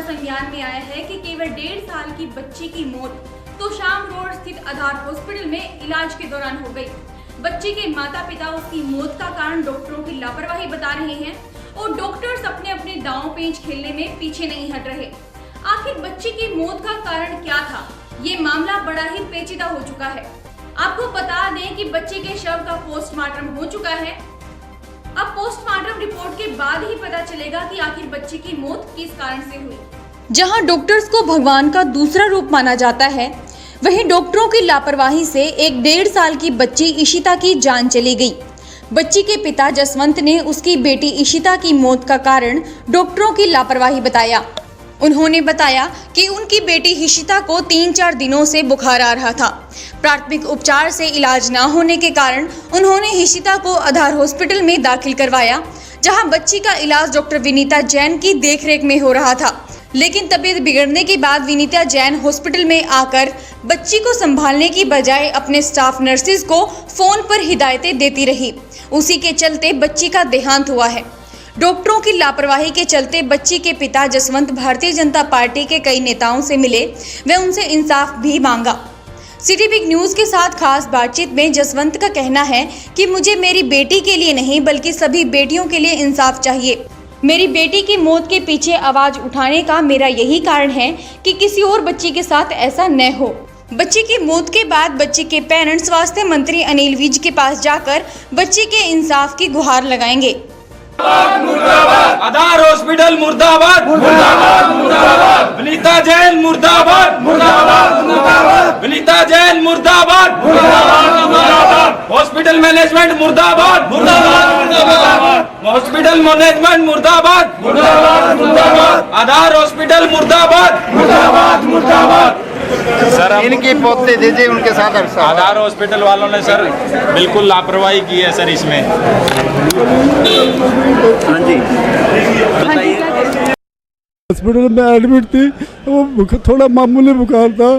संज्ञान में आया है कि केवल 1.5 साल की बच्ची की मौत तो शाम रोड स्थित आधार हॉस्पिटल में इलाज के दौरान हो गई। बच्ची के माता पिता उसकी मौत का कारण डॉक्टरों की लापरवाही बता रहे हैं और डॉक्टर्स अपने अपने दांव पेंच खेलने में पीछे नहीं हट रहे। आखिर बच्ची की मौत का कारण क्या था, ये मामला बड़ा ही पेचीदा हो चुका है। आपको बता दें कि बच्चे के शव का पोस्टमार्टम हो चुका है। अब पोस्टमार्टम रिपोर्ट के बाद ही पता चलेगा कि आखिर बच्चे की मौत किस कारण से हुई। जहां डॉक्टर्स को भगवान का दूसरा रूप माना जाता है, वहीं डॉक्टरों की लापरवाही से एक 1.5 साल की बच्ची इशिता की जान चली गई। बच्ची के पिता जसवंत ने उसकी बेटी इशिता की मौत का कारण डॉक्टरों की लापरवाही बताया। उन्होंने बताया कि उनकी बेटी इशिता को 3-4 दिनों से बुखार आ रहा था। प्राथमिक उपचार से इलाज न होने के कारण उन्होंने इशिता को आधार हॉस्पिटल में दाखिल करवाया, जहां बच्ची का इलाज डॉक्टर विनीता जैन की देखरेख में हो रहा था। लेकिन तबीयत बिगड़ने के बाद विनीता जैन हॉस्पिटल में आकर बच्ची को संभालने की बजाय अपने स्टाफ नर्सिस को फोन पर हिदायतें देती रही। उसी के चलते बच्ची का देहांत हुआ है। डॉक्टरों की लापरवाही के चलते बच्ची के पिता जसवंत भारतीय जनता पार्टी के कई नेताओं से मिले व उनसे इंसाफ भी मांगा। सिटी बिग न्यूज के साथ खास बातचीत में जसवंत का कहना है कि मुझे मेरी बेटी के लिए नहीं बल्कि सभी बेटियों के लिए इंसाफ चाहिए। मेरी बेटी की मौत के पीछे आवाज उठाने का मेरा यही कारण है कि किसी और बच्ची के साथ ऐसा न हो। बच्ची की मौत के बाद बच्ची के पेरेंट्स स्वास्थ्य मंत्री अनिल विज के पास जाकर बच्ची के इंसाफ की गुहार लगाएंगे। मुर्दाबाद, आधार हॉस्पिटल मुर्दाबाद, मुर्दाबाद, मुर्दाबाद, विनीता जैन मुर्दाबाद, मुर्दाबाद, मुर्दाबाद, विनीता जैन मुर्दाबाद, मुर्दाबाद, मुर्दाबाद, हॉस्पिटल मैनेजमेंट मुर्दाबाद, मुर्दाबाद, मुर्दाबाद, हॉस्पिटल मैनेजमेंट मुर्दाबाद, मुर्दाबाद, मुर्दाबाद, आधार हॉस्पिटल मुर्दाबाद, मुर्दाबाद, मुर्दाबाद। सर इनकी पोते दीजिए उनके साथ आधार हॉस्पिटल वालों ने सर बिल्कुल लापरवाही की है सर इसमें। हाँ जी बताइए। हॉस्पिटल में एडमिट थी, वो थोड़ा मामूली बुखार था,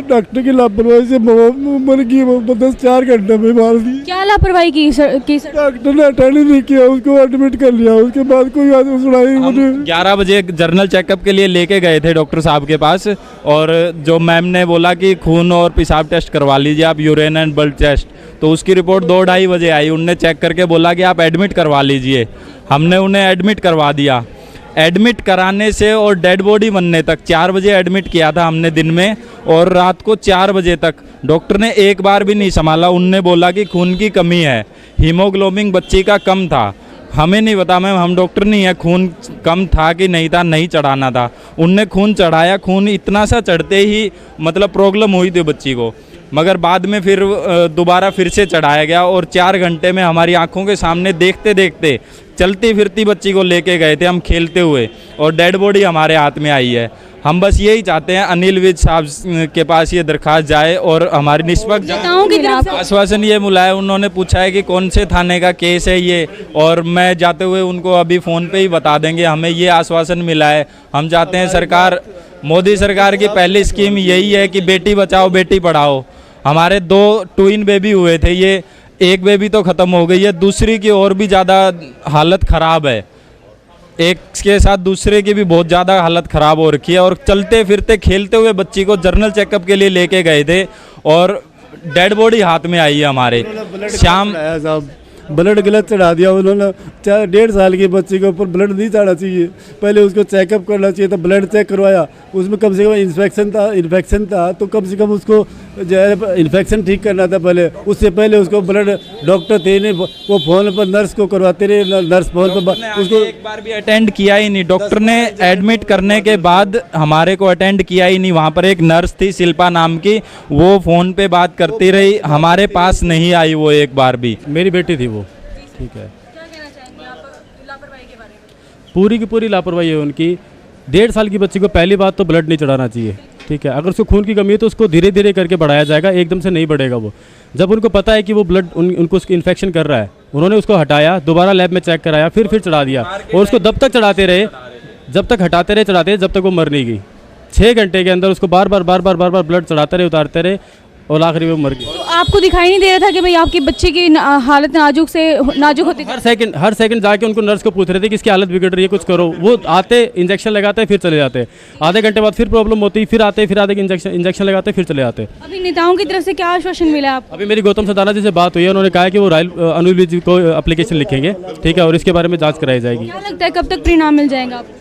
डॉक्टर की लापरवाही से मर गई। वो 4 घंटे में मार दी। क्या लापरवाही की सर? डॉक्टर ने अटेंड नहीं किया, उसको एडमिट कर लिया। उसके बाद कोई सुनाई मुझे। 11 बजे जर्नल चेकअप के लिए लेके गए थे डॉक्टर साहब के पास, और जो मैम ने बोला कि खून और पेशाब टेस्ट करवा लीजिए आप, यूरिन एंड ब्लड टेस्ट। तो उसकी रिपोर्ट 2-2:30 बजे आई। उनने चेक करके बोला कि आप एडमिट करवा लीजिए। हमने उन्हें एडमिट करवा दिया। एडमिट कराने से और डेड बॉडी बनने तक 4 बजे एडमिट किया था हमने दिन में, और रात को 4 बजे तक डॉक्टर ने एक बार भी नहीं संभाला। उनने बोला कि खून की कमी है, हीमोग्लोबिन बच्ची का कम था। हमें नहीं पता मैम, हम डॉक्टर नहीं है, खून कम था कि नहीं था, नहीं चढ़ाना था। उनने खून चढ़ाया, खून इतना सा चढ़ते ही मतलब प्रॉब्लम हुई थी बच्ची को, मगर बाद में फिर दोबारा फिर से चढ़ाया गया, और 4 घंटे में हमारी आंखों के सामने देखते देखते चलती फिरती बच्ची को लेके गए थे हम खेलते हुए, और डेड बॉडी हमारे हाथ में आई है। हम बस यही चाहते हैं अनिल विज साहब के पास ये दरखास्त जाए और हमारी निष्पक्ष आश्वासन ये मिला है। उन्होंने पूछा है कि कौन से थाने का केस है ये, और मैं जाते हुए उनको अभी फ़ोन पे ही बता देंगे। हमें ये आश्वासन मिला है। हम चाहते हैं सरकार, मोदी सरकार की पहली स्कीम यही है कि बेटी बचाओ बेटी पढ़ाओ। हमारे 2 ट्विन बेबी हुए थे, ये एक बेबी तो ख़त्म हो गई है, दूसरी की और भी ज़्यादा हालत ख़राब है। एक के साथ दूसरे की भी बहुत ज़्यादा हालत ख़राब हो रखी है, और चलते फिरते खेलते हुए बच्ची को जर्नल चेकअप के लिए लेके गए थे, और डेड बॉडी हाथ में आई है हमारे। शाम ब्लड गलत चढ़ा दिया उन्होंने। 1.5 साल की बच्ची के ऊपर ब्लड नहीं चढ़ा चाहिए, पहले उसको चेकअप करना चाहिए था। ब्लड चेक करवाया, उसमें कम से कम इन्फेक्शन था, तो कम से कम उसको जो है इन्फेक्शन ठीक करना था पहले। उससे पहले उसको ब्लड डॉक्टर थे नहीं, वो फ़ोन पर नर्स को करवाते रहे, नर्स फ़ोन पर उसको एक बार भी अटेंड किया ही नहीं। डॉक्टर ने एडमिट करने के बाद हमारे को अटेंड किया ही नहीं। वहाँ पर एक नर्स थी शिल्पा नाम की, वो फ़ोन पे बात करती रही, हमारे पास नहीं आई वो एक बार भी। मेरी बेटी थी वो। ठीक है, क्या कहना चाहेंगे आप लापरवाही के बारे में? पूरी की पूरी लापरवाही है उनकी। 1.5 साल की बच्ची को पहली बात तो ब्लड नहीं चढ़ाना चाहिए। ठीक है, अगर उसको खून की कमी है तो उसको धीरे धीरे करके बढ़ाया जाएगा, एकदम से नहीं बढ़ेगा वो। जब उनको पता है कि वो ब्लड उनको उसकी इन्फेक्शन कर रहा है, उन्होंने उसको हटाया, दोबारा लैब में चेक कराया, फिर चढ़ा दिया, और उसको तब तक चढ़ाते रहे जब तक हटाते रहे जब तक वो मर नहीं गई। 6 घंटे के अंदर उसको बार बार ब्लड चढ़ाते रहे, उतारते रहे, और आखिरी में वो मर गई। तो आपको दिखाई नहीं दे रहा था कि भाई आपकी बच्ची की हालत नाजुक होती हर सेकंड जाके उनको नर्स को पूछ रहे थे कि इसकी हालत बिगड़ रही है, कुछ करो। वो आते इंजेक्शन लगाते फिर चले जाते, आधे घंटे बाद फिर प्रॉब्लम होती, फिर आते फिर आधे इंजेक्शन लगाते फिर चले जाते। अभी नेताओं की तरफ से क्या आश्वासन मिला आपको? अभी मेरी गौतम सदाना जी से बात हुई है, उन्होंने कहा है कि वो अनुल जी को एप्लीकेशन लिखेंगे, ठीक है, और इसके बारे में जाँच कराई जाएगी। क्या लगता है कब तक परिणाम मिल जाएगा आपको?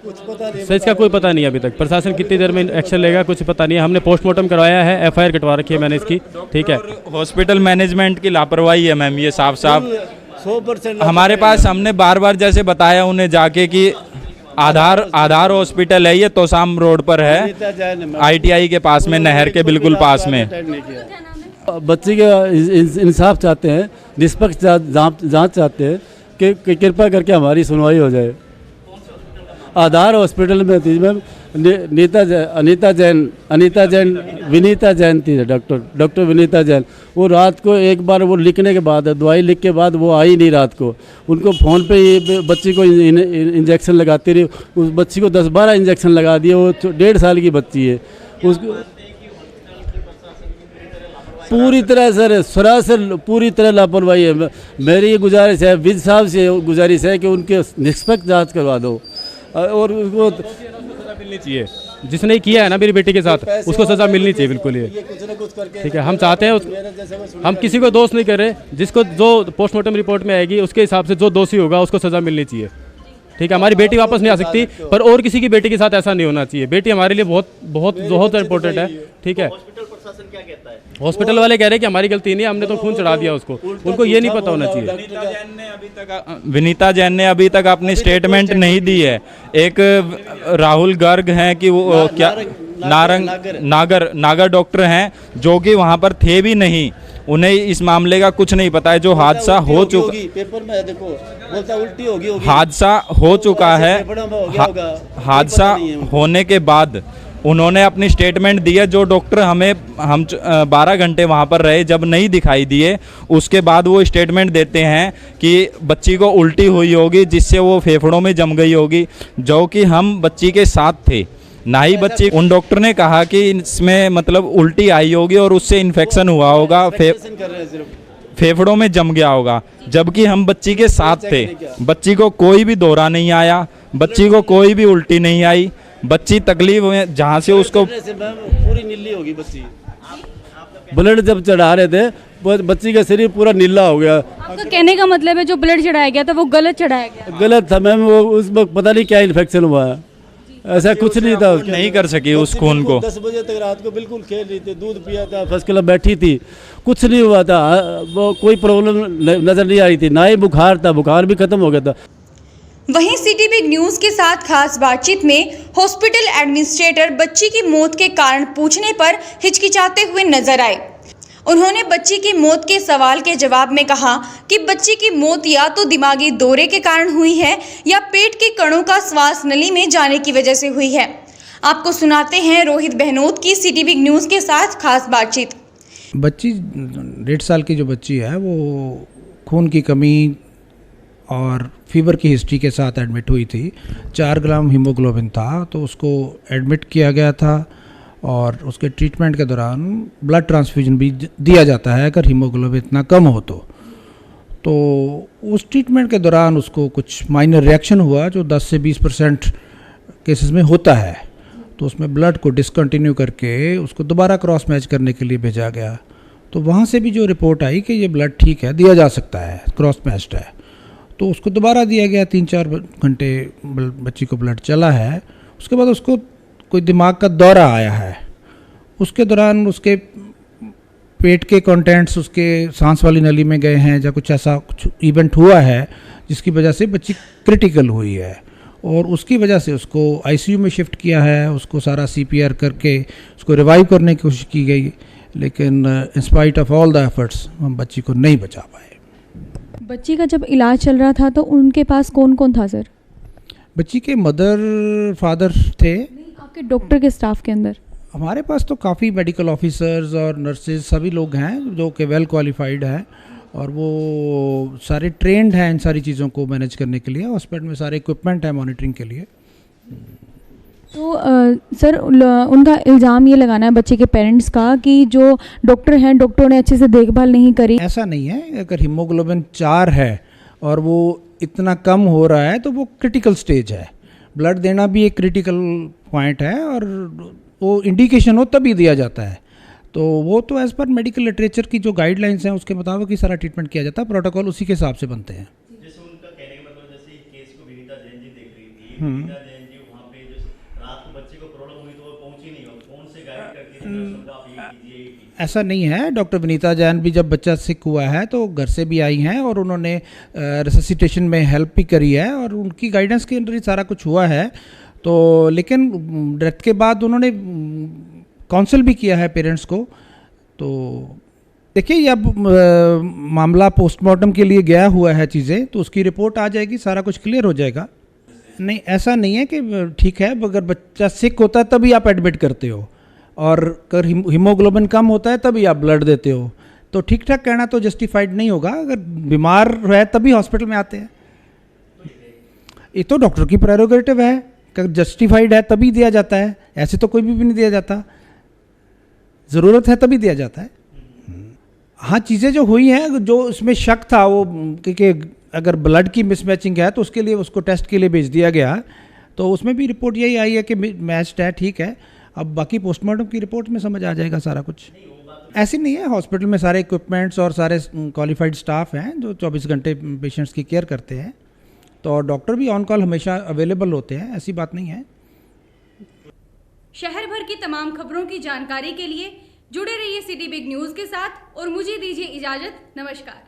सर इसका कोई पता नहीं अभी तक, प्रशासन कितनी देर में एक्शन लेगा कुछ पता नहीं है। हमने पोस्टमार्टम करवाया है, एफआईआर कटवा रखी है मैंने इसकी, ठीक है। हॉस्पिटल मैनेजमेंट की लापरवाही है मैम, ये साफ 100% हमारे पास। हमने बार बार जैसे बताया उन्हें जाके कि आधार हॉस्पिटल है, ये तोसाम रोड पर है, आईटीआई के पास में, नहर के बिल्कुल पास में। बच्चे का इंसाफ चाहते हैं, निष्पक्ष जांच चाहते हैं कि कृपा करके हमारी सुनवाई हो जाए। आधार हॉस्पिटल में थी मैम, अनीता जैन विनीता जैन थी, डॉक्टर विनीता जैन। वो रात को एक बार वो लिखने के बाद, दवाई लिख के बाद वो आई नहीं रात को। उनको फ़ोन पे ही बच्ची को इंजेक्शन लगाती रही, उस बच्ची को 10-12 इंजेक्शन लगा दिए। वो 1.5 साल की बच्ची है, उसको पूरी तरह सर सरासर पूरी तरह लापरवाही है। मेरी ये गुजारिश है, विद साहब से गुजारिश है कि उनके निष्पक्ष जाँच करवा दो और उसको सजा मिलनी चाहिए। जिसने किया है ना मेरी बेटी के साथ, उसको सजा मिलनी चाहिए बिल्कुल। ये ठीक है, हम चाहते हैं, हम किसी को दोष नहीं कर रहे, जिसको जो पोस्टमार्टम रिपोर्ट में आएगी उसके हिसाब से जो दोषी होगा उसको सजा मिलनी चाहिए, ठीक है। हमारी बेटी वापस नहीं आ सकती, पर और किसी की बेटी के साथ ऐसा नहीं होना चाहिए। बेटी हमारे लिए बहुत बहुत बहुत इंपॉर्टेंट है, ठीक है। हॉस्पिटल वाले कह रहे हैं कि हमारी गलती नहीं है, हमने तो खून चढ़ा दिया उसको, उनको ये नहीं पता होना चाहिए। विनीता जैन ने अभी तक अपनी स्टेटमेंट नहीं दी है। एक राहुल गर्ग हैं कि वो क्या नागर डॉक्टर हैं जो कि वहाँ पर थे भी नहीं, उन्हें इस मामले का कुछ नहीं पता है। जो हादसा हो चुका, पेपर में देखो बोलता उल्टी होगी, हादसा हो चुका है, हादसा होने के बाद उन्होंने अपनी स्टेटमेंट दी है। जो डॉक्टर हम 12 घंटे वहाँ पर रहे, जब नहीं दिखाई दिए, उसके बाद वो स्टेटमेंट देते हैं कि बच्ची को उल्टी हुई होगी जिससे वो फेफड़ों में जम गई होगी, जो कि हम बच्ची के साथ थे ना ही बच्ची। उन डॉक्टर ने कहा कि इसमें मतलब उल्टी आई होगी और उससे इन्फेक्शन हुआ होगा, फेफड़ों में जम गया होगा, जबकि हम बच्ची के साथ थे। बच्ची को कोई भी दौरा नहीं आया, बच्ची को कोई भी उल्टी नहीं आई। बच्ची तकलीफ में जहाँ से उसको पूरी नीली होगी बच्ची, ब्लड जब चढ़ा रहे थे बच्ची का शरीर पूरा नीला हो गया। आपका कहने का मतलब है जो ब्लड चढ़ाया गया था वो गलत चढ़ाया गया? गलत था मैम, वो उस वक्त पता नहीं क्या इन्फेक्शन हुआ है, ऐसा कुछ नहीं था। नहीं कर सकी उस खून को। 10 बजे तक रात को बिल्कुल खेल रही थी, दूध पिया था, फर्स्ट क्लास बैठी थी, कुछ नहीं हुआ था। वो कोई प्रॉब्लम नज़र नहीं आ रही थी, ना ही बुखार था, बुखार भी खत्म हो गया था। वहीं सिटी बिग न्यूज़ के साथ खास बातचीत में हॉस्पिटल एडमिनिस्ट्रेटर बच्ची की मौत के कारण पूछने पर हिचकिचाते हुए नजर आए। उन्होंने बच्ची की मौत के सवाल के जवाब में कहा कि बच्ची की मौत या तो दिमागी दौरे के कारण हुई है या पेट के कणों का श्वास नली में जाने की वजह से हुई है। आपको सुनाते हैं रोहित बहनोत की सिटी बिग न्यूज़ के साथ खास बातचीत। बच्ची 1.5 साल की जो बच्ची है वो खून की कमी और फीवर की हिस्ट्री के साथ एडमिट हुई थी। 4 ग्राम हीमोग्लोबिन था, तो उसको एडमिट किया गया था और उसके ट्रीटमेंट के दौरान ब्लड ट्रांसफ्यूजन भी दिया जाता है अगर हीमोग्लोबिन इतना कम हो तो उस ट्रीटमेंट के दौरान उसको कुछ माइनर रिएक्शन हुआ जो 10 से 20% केसेस में होता है। तो उसमें ब्लड को डिसकंटिन्यू करके उसको दोबारा क्रॉस मैच करने के लिए भेजा गया। तो वहाँ से भी जो रिपोर्ट आई कि ये ब्लड ठीक है, दिया जा सकता है, क्रॉस मैच्ड है, तो उसको दोबारा दिया गया। 3-4 घंटे बच्ची को ब्लड चला है। उसके बाद उसको कोई दिमाग का दौरा आया है। उसके दौरान उसके पेट के कंटेंट्स उसके सांस वाली नली में गए हैं या कुछ ऐसा कुछ इवेंट हुआ है जिसकी वजह से बच्ची क्रिटिकल हुई है और उसकी वजह से उसको आईसीयू में शिफ्ट किया है। उसको सारा सीपीआर करके उसको रिवाइव करने की कोशिश की गई, लेकिन in spite of all the efforts हम बच्ची को नहीं बचा पाए। बच्ची का जब इलाज चल रहा था तो उनके पास कौन कौन था सर? बच्ची के मदर फादर थे। आपके डॉक्टर के स्टाफ के अंदर? हमारे पास तो काफ़ी मेडिकल ऑफिसर्स और नर्सेज सभी लोग हैं जो कि वेल क्वालिफाइड हैं और वो सारे ट्रेंड हैं इन सारी चीज़ों को मैनेज करने के लिए। हॉस्पिटल में सारे इक्विपमेंट है मॉनिटरिंग के लिए। तो सर उनका इल्ज़ाम ये लगाना है बच्चे के पेरेंट्स का कि जो डॉक्टर हैं डॉक्टरों ने अच्छे से देखभाल नहीं करी। ऐसा नहीं है, अगर हीमोग्लोबिन 4 है और वो इतना कम हो रहा है तो वो क्रिटिकल स्टेज है। ब्लड देना भी एक क्रिटिकल पॉइंट है और वो इंडिकेशन हो तभी दिया जाता है। तो वो तो एज़ पर मेडिकल लिटरेचर की जो गाइडलाइंस हैं उसके मुताबिक ही सारा ट्रीटमेंट किया जाता है, प्रोटोकॉल उसी के हिसाब से बनते हैं। जैसे उनका कहने का मतलब जैसे केस को विनीता जैन जी देख रही थी, विनीता जैन जी वहाँ पे जो रात को बच्चे को प्रॉब्लम हुई तो वो पहुंची नहीं, और फोन से गाइड करके आप ये कीजिए। ऐसा नहीं है, डॉक्टर विनीता जैन भी जब बच्चा सिक हुआ है तो घर से भी आई हैं और उन्होंने रिससिटेशन में हेल्प भी करी है और उनकी गाइडेंस के अंदर ही सारा कुछ हुआ है। तो लेकिन डेथ के बाद उन्होंने काउंसिल भी किया है पेरेंट्स को। तो देखिए ये अब मामला पोस्टमार्टम के लिए गया हुआ है चीज़ें, तो उसकी रिपोर्ट आ जाएगी, सारा कुछ क्लियर हो जाएगा। नहीं, ऐसा नहीं है कि ठीक है अगर बच्चा सिक होता है तभी आप एडमिट करते हो और अगर हीमोग्लोबिन कम होता है तभी आप ब्लड देते हो, तो ठीक ठाक कहना तो जस्टिफाइड नहीं होगा। अगर बीमार है तभी हॉस्पिटल में आते हैं, ये तो डॉक्टर की प्रेरोगेटिव है। अगर जस्टिफाइड है तभी दिया जाता है, ऐसे तो कोई भी नहीं दिया जाता, ज़रूरत है तभी दिया जाता है। हाँ, चीज़ें जो हुई हैं, जो उसमें शक था वो कि अगर ब्लड की मिसमैचिंग है तो उसके लिए उसको टेस्ट के लिए भेज दिया गया, तो उसमें भी रिपोर्ट यही आई है कि मैच्ड है, ठीक है। अब बाकी पोस्टमार्टम की रिपोर्ट में समझ आ जाएगा सारा कुछ। ऐसी नहीं है, हॉस्पिटल में सारे इक्विपमेंट्स और सारे क्वालिफाइड स्टाफ हैं जो 24 घंटे पेशेंट्स की केयर करते हैं, तो डॉक्टर भी ऑन कॉल हमेशा अवेलेबल होते हैं, ऐसी बात नहीं है। शहर भर की तमाम खबरों की जानकारी के लिए जुड़े रहिए सिटी बिग न्यूज़ के साथ और मुझे दीजिए इजाज़त। नमस्कार।